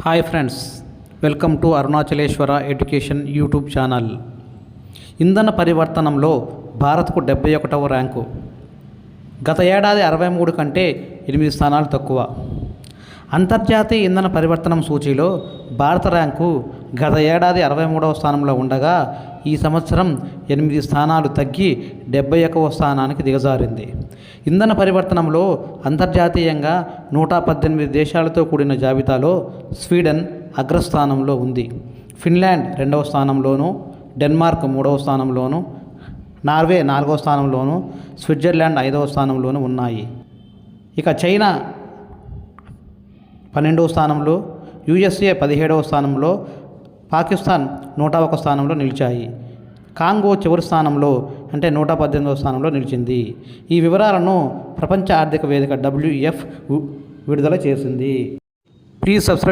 Hi friends, welcome to Arunachaleswara education YouTube channel. ఇంధన పరివర్తనంలో భారత్కు 71వ rank. గత ఏడాది 63 కంటే 8 స్థానాలు తక్కువ. అంతర్జాతీయ ఇంధన పరివర్తనం సూచీలో భారత ర్యాంకు గత ఏడాది 63వ స్థానంలో ఉండగా ఈ సంవత్సరం 8 స్థానాలు తగ్గి 71వ స్థానానికి దిగజారింది. ఇంధన పరివర్తనంలో అంతర్జాతీయంగా 118 దేశాలతో కూడిన జాబితాలో స్వీడన్ అగ్రస్థానంలో ఉంది. ఫిన్లాండ్ 2వ స్థానంలోనూ, డెన్మార్క్ 3వ స్థానంలోనూ, నార్వే 4వ స్థానంలోనూ, స్విట్జర్లాండ్ 5వ స్థానంలోనూ ఉన్నాయి. ఇక చైనా 12వ స్థానంలో, యుఎస్ఏ 17వ స్థానంలో, పాకిస్తాన్ 101వ స్థానంలో నిలిచాయి. కాంగో చివరి స్థానంలో అంటే 118వ స్థానంలో నిలిచింది. ఈ వివరాలను ప్రపంచ ఆర్థిక వేదిక WEF విడుదల చేసింది. Please subscribe.